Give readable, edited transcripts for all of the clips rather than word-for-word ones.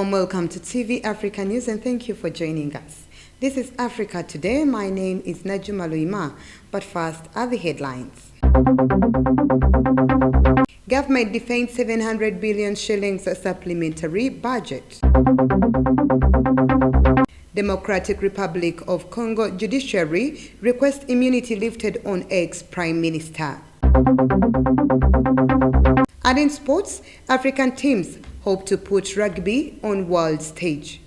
warm welcome to TV Africa News and thank you for joining us. This is Africa Today. My name is Najuma Luima, but first are the headlines. Government defends 700 billion shillings supplementary budget. Democratic Republic of Congo Judiciary requests immunity lifted on ex-Prime Minister. And in sports, African teams hope to put rugby on world stage.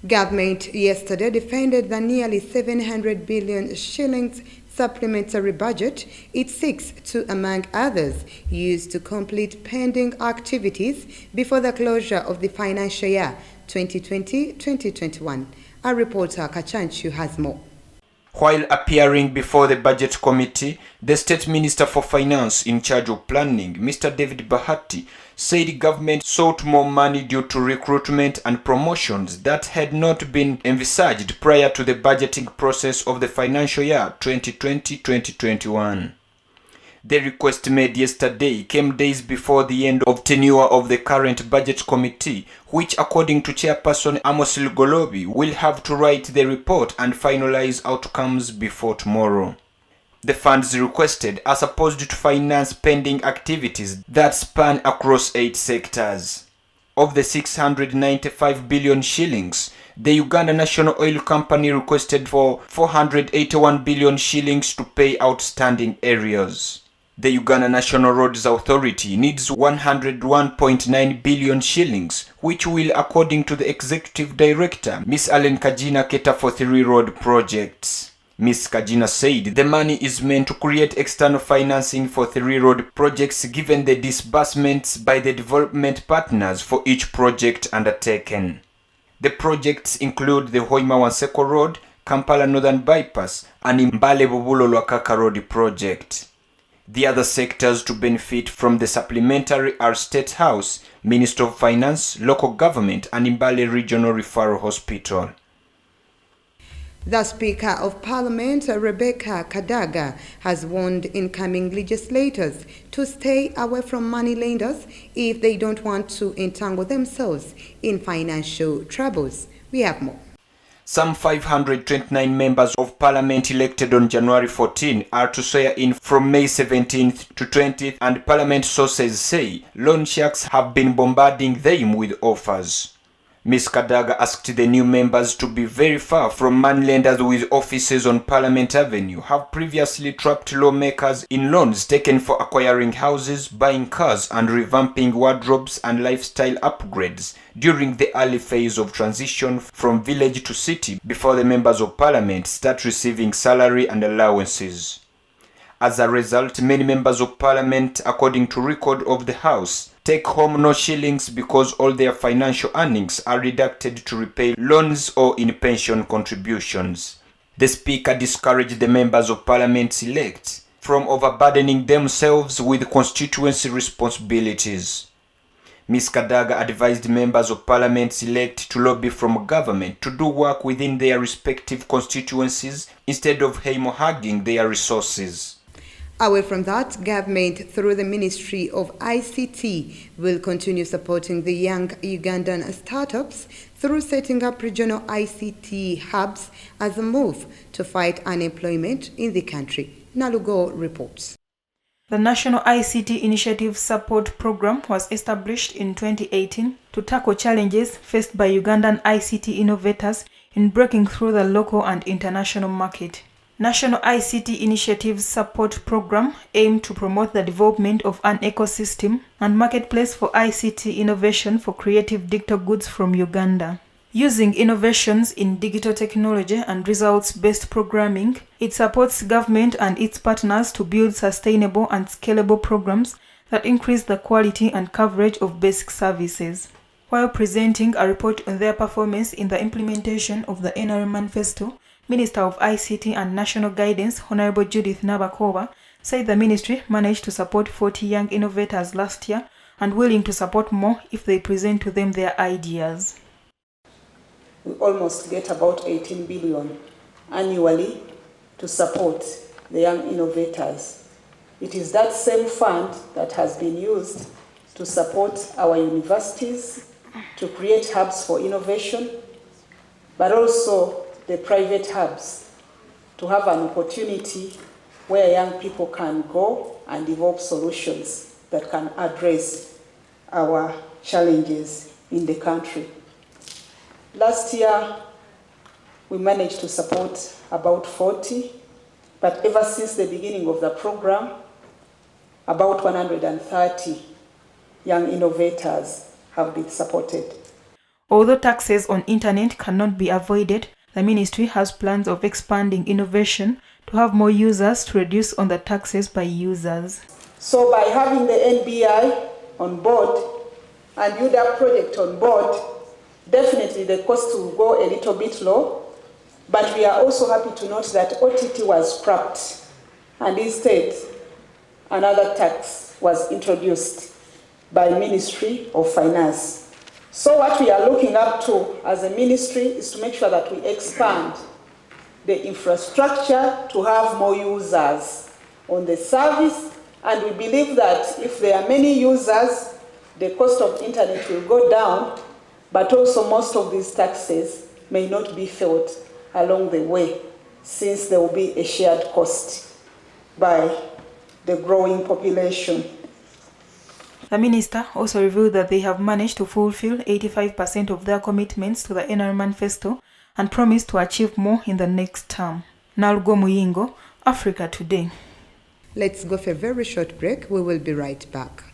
Government yesterday defended the nearly 700 billion shillings supplementary budget it seeks to, among others, use to complete pending activities before the closure of the financial year 2020-2021. Our reporter Kachanchu has more. While appearing before the Budget Committee, the State Minister for Finance in charge of planning, Mr. David Bahati, said government sought more money due to recruitment and promotions that had not been envisaged prior to the budgeting process of the financial year 2020-2021. The request made yesterday came days before the end of tenure of the current Budget Committee, which, according to Chairperson Amos Lugolobi, will have to write the report and finalize outcomes before tomorrow. The funds requested are supposed to finance pending activities that span across 8 sectors. Of the 695 billion shillings, the Uganda National Oil Company requested for 481 billion shillings to pay outstanding areas. The Uganda National Roads Authority needs 101.9 billion shillings, which will, according to the Executive Director, Ms. Allen Kajina, cater for 3 road projects. Ms. Kajina said the money is meant to create external financing for 3 road projects given the disbursements by the development partners for each project undertaken. The projects include the Hoima-Wanseko Road, Kampala Northern Bypass, and Mbale-Bubulo-Lwakaka Road project. The other sectors to benefit from the supplementary are State House, Minister of Finance, Local Government, and Mbale Regional Referral Hospital. The Speaker of Parliament, Rebecca Kadaga, has warned incoming legislators to stay away from moneylenders if they don't want to entangle themselves in financial troubles. We have more. Some 529 members of Parliament elected on January 14 are to swear in from May 17th to 20th, and Parliament sources say loan sharks have been bombarding them with offers. Ms. Kadaga asked the new members to be very far from moneylenders with offices on Parliament Avenue, have previously trapped lawmakers in loans taken for acquiring houses, buying cars, and revamping wardrobes and lifestyle upgrades during the early phase of transition from village to city before the members of Parliament start receiving salary and allowances. As a result, many members of Parliament, according to record of the House, take home no shillings because all their financial earnings are deducted to repay loans or in pension contributions. The Speaker discouraged the members of Parliament elect from overburdening themselves with constituency responsibilities. Ms. Kadaga advised members of Parliament elect to lobby from government to do work within their respective constituencies instead of hamohagging their resources. Away from that, government through the Ministry of ICT will continue supporting the young Ugandan startups through setting up regional ICT hubs as a move to fight unemployment in the country. Nalugo reports. The National ICT Initiative Support Program was established in 2018 to tackle challenges faced by Ugandan ICT innovators in breaking through the local and international market. National ICT Initiative Support Program aimed to promote the development of an ecosystem and marketplace for ICT innovation for creative digital goods from Uganda. Using innovations in digital technology and results-based programming, it supports government and its partners to build sustainable and scalable programs that increase the quality and coverage of basic services. While presenting a report on their performance in the implementation of the NRM Manifesto, Minister of ICT and National Guidance, Honorable Judith Nabakova, said the ministry managed to support 40 young innovators last year and willing to support more if they present to them their ideas. We almost get about 18 billion annually to support the young innovators. It is that same fund that has been used to support our universities, to create hubs for innovation, but also the private hubs, to have an opportunity where young people can go and develop solutions that can address our challenges in the country. Last year, we managed to support about 40, but ever since the beginning of the program, about 130 young innovators have been supported. Although taxes on internet cannot be avoided, the ministry has plans of expanding innovation to have more users to reduce on the taxes by users. So by having the NBI on board and UDAP project on board, definitely the cost will go a little bit low, but we are also happy to note that OTT was scrapped and instead another tax was introduced by Ministry of Finance. So what we are looking up to as a ministry is to make sure that we expand the infrastructure to have more users on the service, and we believe that if there are many users, the cost of internet will go down, but also most of these taxes may not be felt along the way, since there will be a shared cost by the growing population. The minister also revealed that they have managed to fulfill 85% of their commitments to the NR Manifesto and promised to achieve more in the next term. Nalgo Muyingo, Africa Today. Let's go for a very short break. We will be right back.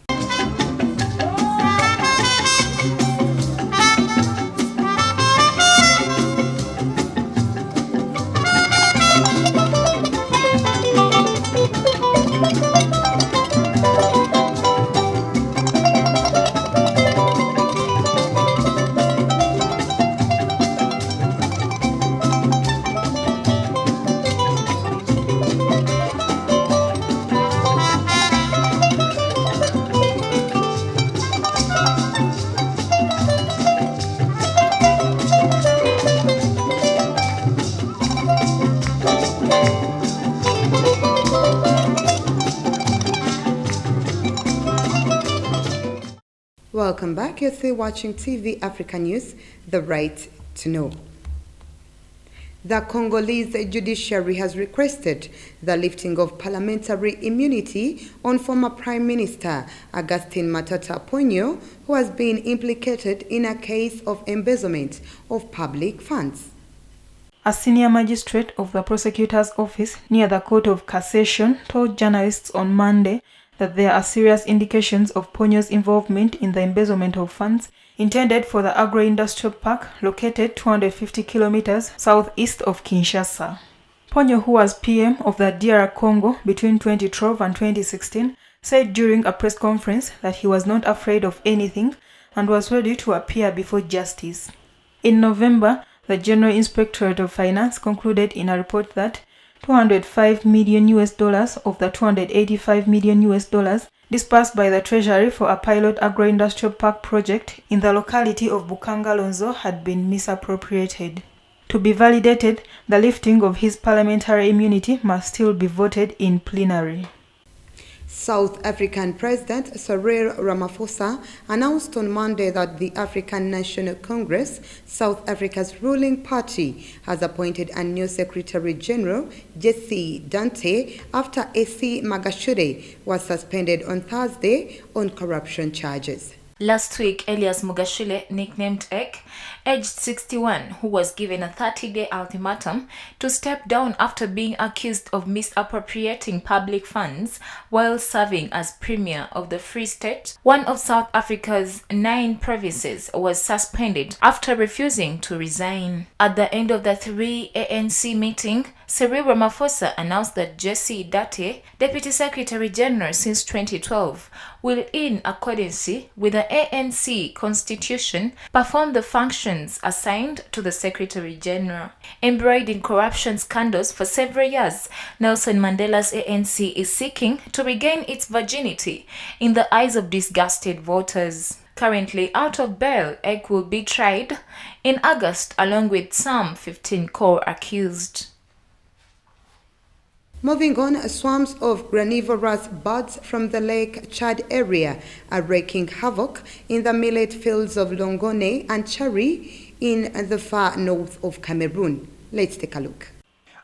Welcome back. You're still watching TV Africa News, The Right to Know. The Congolese judiciary has requested the lifting of parliamentary immunity on former Prime Minister Augustin Matata Ponyo, who has been implicated in a case of embezzlement of public funds. A senior magistrate of the prosecutor's office near the Court of Cassation told journalists on Monday that there are serious indications of Ponyo's involvement in the embezzlement of funds intended for the agro-industrial park located 250 kilometers southeast of Kinshasa. Ponyo, who was PM of the DR Congo between 2012 and 2016, said during a press conference that he was not afraid of anything and was ready to appear before justice. In November, the General Inspectorate of Finance concluded in a report that $205 million of the $285 million disbursed by the Treasury for a pilot agro-industrial park project in the locality of Bukanga-Lonzo had been misappropriated. To be validated, the lifting of his parliamentary immunity must still be voted in plenary. South African President Cyril Ramaphosa announced on Monday that the African National Congress, South Africa's ruling party, has appointed a new Secretary General, Jesse Dante, after AC Magashule was suspended on Thursday on corruption charges. Last week, Elias Magashule, nicknamed Ek, aged 61, who was given a 30-day ultimatum to step down after being accused of misappropriating public funds while serving as Premier of the Free State, one of South Africa's 9 provinces, was suspended after refusing to resign. At the end of the 3 ANC meeting, Cyril Ramaphosa announced that Jesse Dante, Deputy Secretary General since 2012, will, in accordance with the ANC Constitution, perform the functions assigned to the Secretary General. Embroiled in corruption scandals for several years, Nelson Mandela's ANC is seeking to regain its virginity in the eyes of disgusted voters. Currently out of bail, Ek will be tried in August along with some 15 core accused. Moving on, swarms of granivorous birds from the Lake Chad area are wreaking havoc in the millet fields of Longone and Chari in the far north of Cameroon. Let's take a look.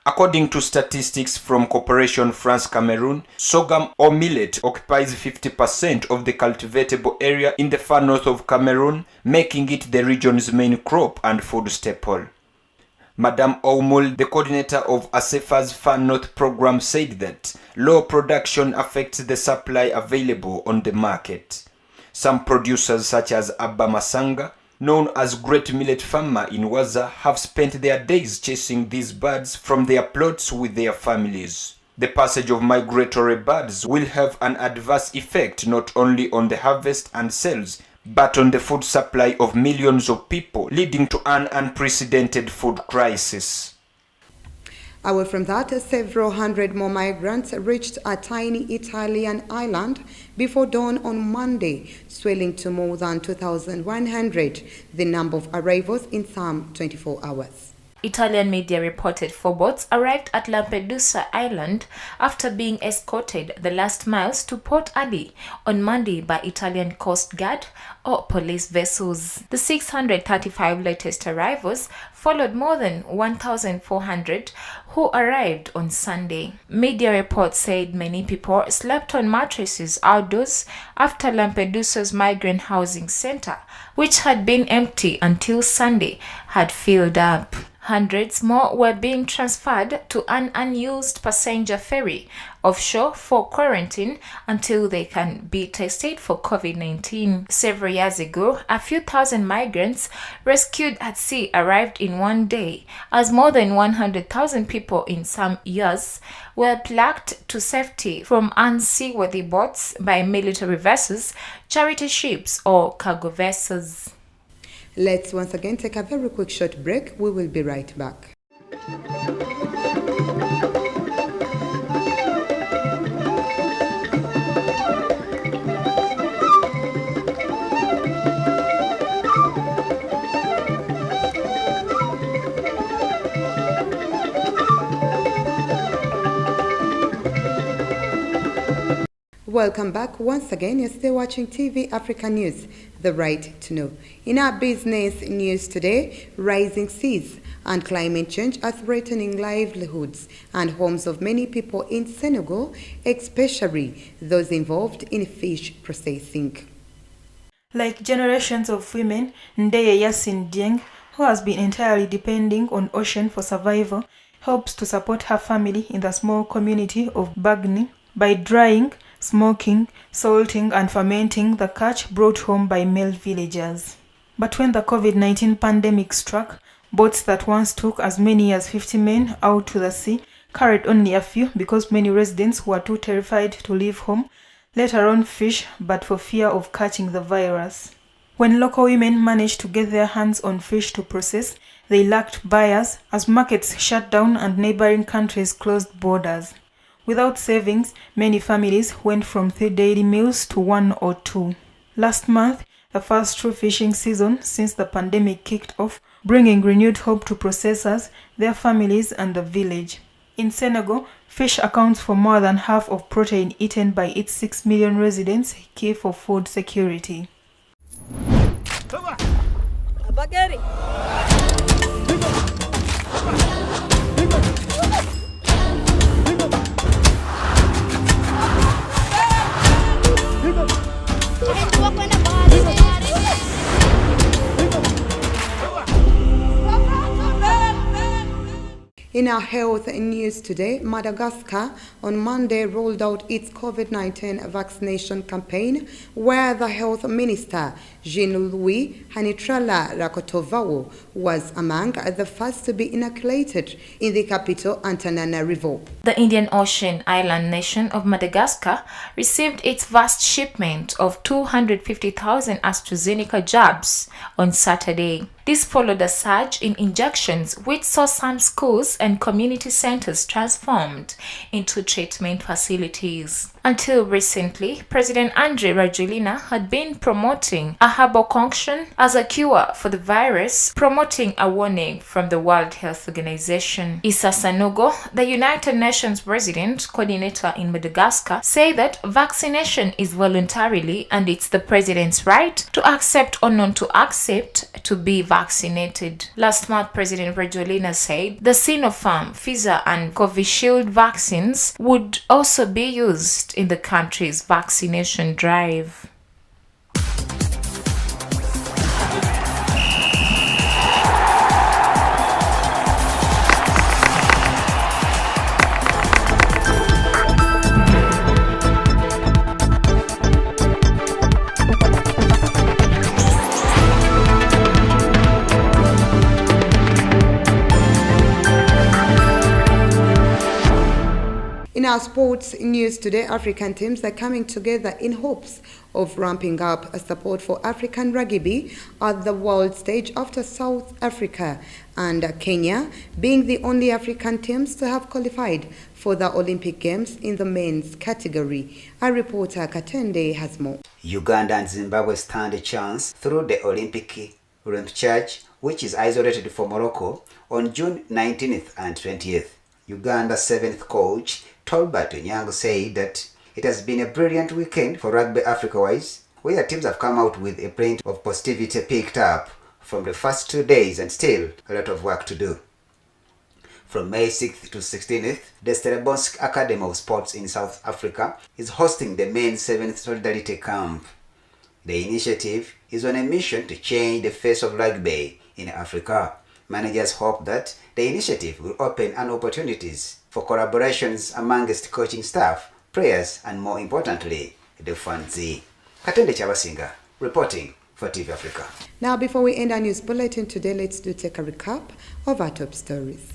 According to statistics from Cooperation France Cameroon, sorghum or millet occupies 50% of the cultivatable area in the far north of Cameroon, making it the region's main crop and food staple. Madame Oumul, the coordinator of ASEFA's Far North program, said that low production affects the supply available on the market. Some producers such as Abba Masanga, known as Great Millet Farmer in Waza, have spent their days chasing these birds from their plots with their families. The passage of migratory birds will have an adverse effect not only on the harvest and sales, but on the food supply of millions of people, leading to an unprecedented food crisis. Away from that, several hundred more migrants reached a tiny Italian island before dawn on Monday, swelling to more than 2,100, the number of arrivals in some 24 hours. Italian media reported 4 boats arrived at Lampedusa Island after being escorted the last miles to Port Ali on Monday by Italian Coast Guard or police vessels. The 635 latest arrivals followed more than 1,400 who arrived on Sunday. Media reports said many people slept on mattresses outdoors after Lampedusa's migrant housing center, which had been empty until Sunday, had filled up. Hundreds more were being transferred to an unused passenger ferry offshore for quarantine until they can be tested for COVID-19. Several years ago, a few thousand migrants rescued at sea arrived in one day, as more than 100,000 people in some years were plucked to safety from unseaworthy boats by military vessels, charity ships, or cargo vessels. Let's once again take a very quick short break. We will be right back. Welcome back once again. You're still watching TV Africa News, the right to know. In our business news today, rising seas and climate change are threatening livelihoods and homes of many people in Senegal, especially those involved in fish processing. Like generations of women, Ndeye Yasin Dieng, who has been entirely depending on ocean for survival, helps to support her family in the small community of Bagni by drying, smoking, salting and fermenting the catch brought home by male villagers. But when the COVID-19 pandemic struck, boats that once took as many as 50 men out to the sea carried only a few because many residents were too terrified to leave home, let alone fish, but for fear of catching the virus. When local women managed to get their hands on fish to process, they lacked buyers as markets shut down and neighboring countries closed borders. Without savings, many families went from 3 daily meals to 1 or 2. Last month, the first true fishing season since the pandemic kicked off, bringing renewed hope to processors, their families and the village. In Senegal, fish accounts for more than half of protein eaten by its 6 million residents, key for food security. In our health news today, Madagascar on Monday rolled out its COVID-19 vaccination campaign, where the health minister, Jean-Louis Hanitrala Rakotovawo, was among the first to be inoculated in the capital, Antananarivo. The Indian Ocean island nation of Madagascar received its vast shipment of 250,000 AstraZeneca jabs on Saturday. This followed a surge in injections, which saw some schools and community centers transformed into treatment facilities. Until recently, President Andry Rajoelina had been promoting a herbal concoction as a cure for the virus, promoting a warning from the World Health Organization. Issa Sanogo, the United Nations Resident Coordinator in Madagascar, say that vaccination is voluntarily and it's the president's right to accept or not to accept to be vaccinated. Last month, President Rajoelina said the Sinopharm, Pfizer and Covishield vaccines would also be used in the country's vaccination drive. In our sports news today, African teams are coming together in hopes of ramping up support for African rugby at the world stage after South Africa and Kenya being the only African teams to have qualified for the Olympic Games in the men's category. Our reporter Katende has more. Uganda and Zimbabwe stand a chance through the Olympic Repechage, which is isolated for Morocco on June 19th and 20th. Uganda's 7th coach, Tolbert Onyango, said that it has been a brilliant weekend for Rugby Africa-wise, where teams have come out with a brand of positivity picked up from the first 2 days and still a lot of work to do. From May 6th to 16th, the Stellenbosch Academy of Sports in South Africa is hosting the men's 7th Solidarity Camp. The initiative is on a mission to change the face of rugby in Africa. Managers hope that the initiative will open opportunities for collaborations amongst coaching staff, players, and more importantly, the fans. Katende Chabasinga, reporting for TV Africa. Now, before we end our news bulletin today, let's take a recap of our top stories.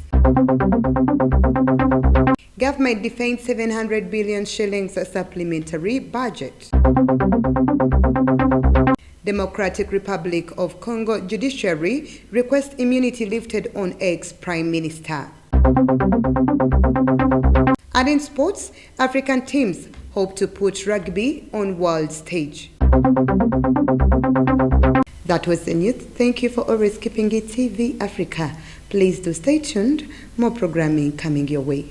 Government defends 700 billion shillings supplementary budget. Democratic Republic of Congo Judiciary requests immunity lifted on ex-Prime Minister. And in sports, African teams hope to put rugby on world stage. That was the news. Thank you for always keeping it TV Africa. Please do stay tuned. More programming coming your way.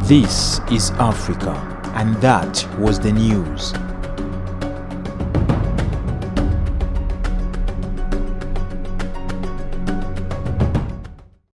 This is Africa, and that was the news.